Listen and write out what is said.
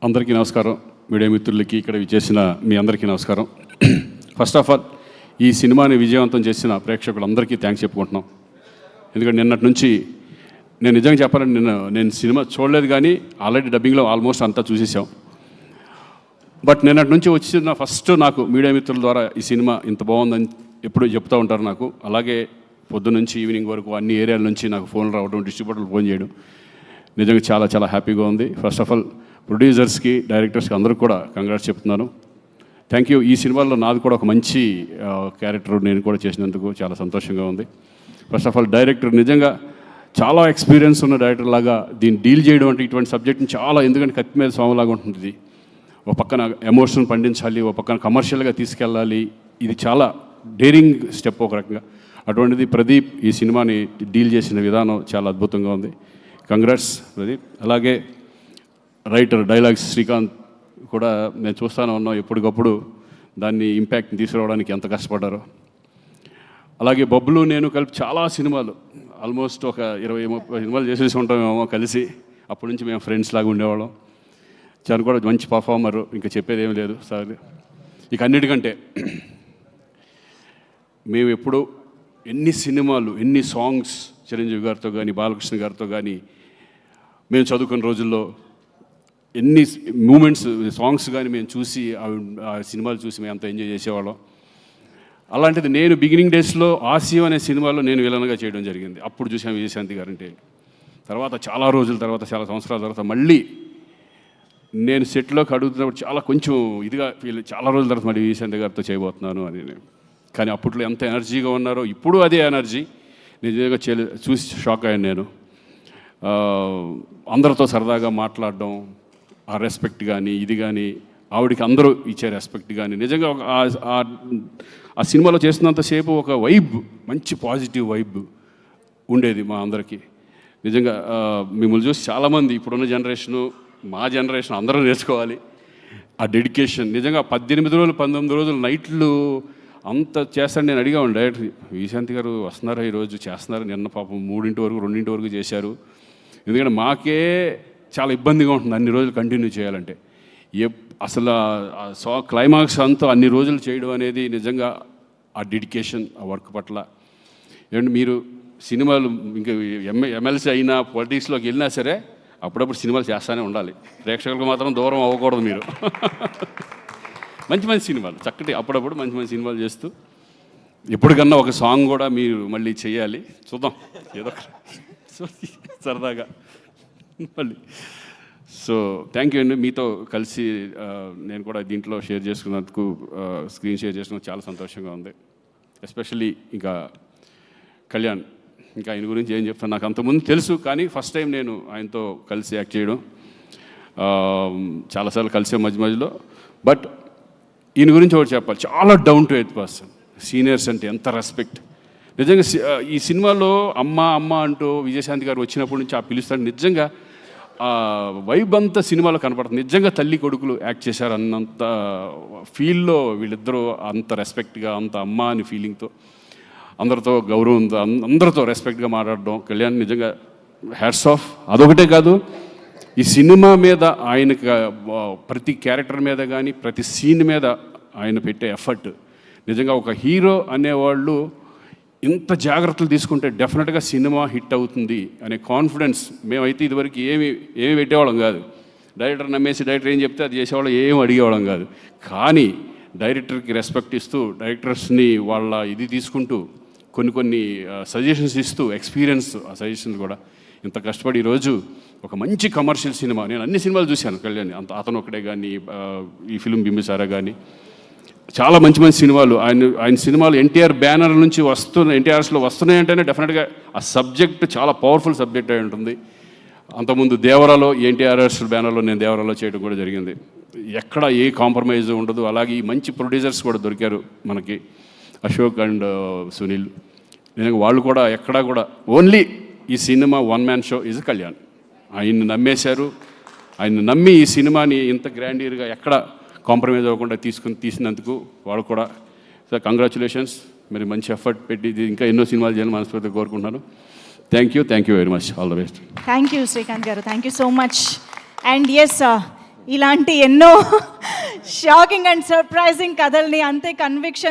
అందరికీ నమస్కారం. మీడియా మిత్రులకి ఇక్కడ విచ్చేసిన మీ అందరికీ నమస్కారం. ఫస్ట్ ఆఫ్ ఆల్ ఈ సినిమాని విజయవంతం చేసిన ప్రేక్షకులందరికీ థ్యాంక్స్ చెప్పుకుంటున్నాం. ఎందుకంటే నిన్నటి నుంచి నేను నిజంగా చెప్పాలంటే నేను సినిమా చూడలేదు, కానీ ఆల్రెడీ డబ్బింగ్లో ఆల్మోస్ట్ అంతా చూసేసాం. బట్ నిన్నటి నుంచి వచ్చిన ఫస్ట్ నాకు మీడియా మిత్రుల ద్వారా ఈ సినిమా ఇంత బాగుందని ఎప్పుడూ చెప్తూ ఉంటారు నాకు. అలాగే పొద్దున్న నుంచి ఈవినింగ్ వరకు అన్ని ఏరియాల నుంచి నాకు ఫోన్లు రావడం, డిస్ట్రిబ్యూటర్లు ఫోన్ చేయడం నిజంగా చాలా చాలా హ్యాపీగా ఉంది. ఫస్ట్ ఆఫ్ ఆల్ ప్రొడ్యూసర్స్కి, డైరెక్టర్స్కి అందరూ కూడా కంగ్రాట్స్ చెప్తున్నాను. Thank you. ఈ సినిమాలో నాది కూడా ఒక మంచి క్యారెక్టర్ నేను కూడా చేసినందుకు చాలా సంతోషంగా ఉంది. ఫస్ట్ ఆఫ్ ఆల్ డైరెక్టర్ నిజంగా చాలా ఎక్స్పీరియన్స్ ఉన్న డైరెక్టర్ లాగా దీన్ని డీల్ చేయడం అంటే ఇటువంటి సబ్జెక్ట్ని చాలా, ఎందుకంటే కత్తి మీద స్వామిలాగా ఉంటుంది ఇది. ఒక పక్కన ఎమోషన్ పండించాలి, ఒక పక్కన కమర్షియల్గా తీసుకెళ్ళాలి. ఇది చాలా డేరింగ్ స్టెప్ ఒక రకంగా. అటువంటిది ప్రదీప్ ఈ సినిమాని డీల్ చేసిన విధానం చాలా అద్భుతంగా ఉంది. కంగ్రాట్స్ ప్రదీప్. అలాగే రైటర్ డైలాగ్స్ శ్రీకాంత్ కూడా నేను చూస్తూనే ఉన్నాం, ఎప్పటికప్పుడు దాన్ని ఇంపాక్ట్ని తీసుకురావడానికి ఎంత కష్టపడ్డారో. అలాగే బబ్లు నేను కలిపి చాలా సినిమాలు, ఆల్మోస్ట్ ఒక 20-30 సినిమాలు చేసేసి ఉంటామేమో కలిసి. అప్పటి నుంచి మేము ఫ్రెండ్స్ లాగా ఉండేవాళ్ళం. చాలా కూడా మంచి పర్ఫార్మరు, ఇంకా చెప్పేది ఏమీ లేదు సార్. ఇక అన్నిటికంటే మేము ఎప్పుడు ఎన్ని సినిమాలు, ఎన్ని సాంగ్స్ చిరంజీవి గారితో కానీ, బాలకృష్ణ గారితో కానీ మేము చదువుకున్న రోజుల్లో ఎన్ని మూమెంట్స్, సాంగ్స్ కానీ మేము చూసి ఆ సినిమాలు చూసి మేము అంత ఎంజాయ్ చేసేవాళ్ళం. అలాంటిది నేను బిగినింగ్ డేస్లో ఆసియా అనే సినిమాలో నేను విలన్గా చేయడం జరిగింది. అప్పుడు చూసాను విజయశాంతి గారంటే. తర్వాత చాలా రోజుల తర్వాత, చాలా సంవత్సరాల తర్వాత మళ్ళీ నేను సెట్లోకి అడుగుతున్నప్పుడు చాలా కొంచెం ఇదిగా చాలా రోజుల తర్వాత మళ్ళీ విజయశాంతి గారితో చేయబోతున్నాను అని. కానీ అప్పట్లో ఎంత ఎనర్జీగా ఉన్నారో ఇప్పుడు అదే ఎనర్జీ నిజంగా చూసి షాక్ అయ్యాను నేను. అందరితో సరదాగా మాట్లాడడం, ఆ రెస్పెక్ట్ కానీ ఇది కానీ, ఆవిడికి అందరూ ఇచ్చే రెస్పెక్ట్ కానీ, నిజంగా ఆ సినిమాలో చేస్తున్నంతసేపు ఒక వైబ్, మంచి పాజిటివ్ వైబ్ ఉండేది మా అందరికీ. నిజంగా మిమ్మల్ని చూసి చాలామంది ఇప్పుడున్న జనరేషను, మా జనరేషన్ అందరూ నేర్చుకోవాలి ఆ డెడికేషన్. నిజంగా 18 రోజులు 19 రోజులు నైట్లు అంత చేస్తాను. నేను అడిగాను డైరెక్టర్, విజయశాంతి గారు వస్తున్నారా ఈరోజు, చేస్తున్నారు. నిన్న పాపం 3 వరకు 2 వరకు చేశారు. ఎందుకంటే మాకే చాలా ఇబ్బందిగా ఉంటుంది అన్ని రోజులు కంటిన్యూ చేయాలంటే. అసలు క్లైమాక్స్ అంతా అన్ని రోజులు చేయడం అనేది నిజంగా ఆ డెడికేషన్, ఆ వర్క్ పట్ల. ఏమంటే మీరు సినిమాలు ఇంకా ఎమ్మెల్సీ అయినా, పొలిటిక్స్లోకి వెళ్ళినా సరే అప్పుడప్పుడు సినిమాలు చేస్తూనే ఉండాలి. ప్రేక్షకులకు మాత్రం దూరం అవ్వకూడదు మీరు. మంచి మంచి సినిమాలు, చక్కటి అప్పుడప్పుడు మంచి మంచి సినిమాలు చేస్తూ ఎప్పటికన్నా ఒక సాంగ్ కూడా మీరు మళ్ళీ చేయాలి. చూద్దాం ఏదో సరదాగా మళ్ళీ. సో థ్యాంక్ యూ అండి. మీతో కలిసి నేను కూడా దీంట్లో షేర్ చేసుకున్నందుకు, స్క్రీన్ షేర్ చేసుకున్నందుకు చాలా సంతోషంగా ఉంది. ఎస్పెషల్లీ ఇంకా కళ్యాణ్, ఇంకా ఆయన గురించి ఏం చెప్తాను, నాకు అంతకుముందు తెలుసు, కానీ ఫస్ట్ టైం నేను ఆయనతో కలిసి యాక్ట్ చేయడం. చాలాసార్లు కలిసే మధ్యలో. బట్ ఈయన గురించి ఒకటి చెప్పాలి, చాలా down to earth person. Seniors అంటే ఎంత రెస్పెక్ట్. నిజంగా ఈ సినిమాలో అమ్మ అమ్మ అంటూ విజయశాంతి గారు వచ్చినప్పటి నుంచి ఆ పిలుస్తాడు. నిజంగా వైబ్ అంతా సినిమాలో కనపడుతుంది. నిజంగా తల్లి కొడుకులు యాక్ట్ చేశారు అన్నంత ఫీల్లో వీళ్ళిద్దరూ, అంత రెస్పెక్ట్గా, అంత అమ్మ అని ఫీలింగ్తో, అందరితో గౌరవంతో, అందరితో రెస్పెక్ట్గా మాట్లాడడం. కళ్యాణ్ నిజంగా హ్యాట్స్ ఆఫ్. అదొకటే కాదు, ఈ సినిమా మీద ఆయనకి ప్రతి క్యారెక్టర్ మీద కానీ, ప్రతి సీన్ మీద ఆయన పెట్టే ఎఫర్ట్. నిజంగా ఒక హీరో అనేవాళ్ళు ఇంత జాగ్రత్తలు తీసుకుంటే డెఫినెట్గా సినిమా హిట్ అవుతుంది అనే కాన్ఫిడెన్స్. మేమైతే ఇదివరకు ఏమి పెట్టేవాళ్ళం కాదు. డైరెక్టర్ నమ్మేసి డైరెక్టర్ ఏం చెప్తే అది చేసేవాళ్ళం, ఏం అడిగేవాళ్ళం కాదు. కానీ డైరెక్టర్కి రెస్పెక్ట్ ఇస్తూ, డైరెక్టర్స్ని వాళ్ళ ఇది తీసుకుంటూ, కొన్ని సజెషన్స్ ఇస్తూ, ఎక్స్పీరియన్స్ ఆ సజెషన్స్ కూడా ఇంత కష్టపడి ఈరోజు ఒక మంచి కమర్షియల్ సినిమా. నేను అన్ని సినిమాలు చూశాను కళ్యాణ్, అతను ఒకటే కానీ, ఈ ఫిలిం బింబిసారా కానీ, చాలా మంచి మంచి సినిమాలు. ఆయన సినిమాలు ఎన్టీఆర్ బ్యానర్ నుంచి ఎన్టీఆర్స్లో వస్తున్నాయంటేనే డెఫినెట్గా ఆ సబ్జెక్ట్ చాలా పవర్ఫుల్ సబ్జెక్ట్ అయి ఉంటుంది. అంతకుముందు దేవరాలో, ఎన్టీఆర్ఎస్ బ్యానర్లో నేను దేవరాలో చేయడం కూడా జరిగింది. ఎక్కడ ఏ కాంప్రమైజ్ ఉండదు. అలాగే ఈ మంచి ప్రొడ్యూసర్స్ కూడా దొరికారు మనకి, అశోక్ అండ్ సునీల్. నేను వాళ్ళు కూడా ఎక్కడా కూడా ఓన్లీ ఈ cinema one man show is Kalyan. ఆయన్ని నమ్మేశారు. ఆయన నమ్మి ఈ సినిమాని ఇంత గ్రాండియర్గా ఎక్కడ కాంప్రమైజ్ అవ్వకుండా తీసినందుకు వాళ్ళు కూడా సార్ కంగ్రాచులేషన్స్. మరి మంచి ఎఫర్ట్ పెట్టి ఇంకా ఎన్నో సినిమాలు చేయాలని మనస్ఫూర్తిగా కోరుకుంటున్నాను. Thank you very much. All the best. Thank you Srikanth గారు. Thank you so much. And yes, ఇలాంటి ఎన్నో షాకింగ్ అండ్ సర్ప్రైజింగ్ కథల్ని అంతే కన్విక్షన్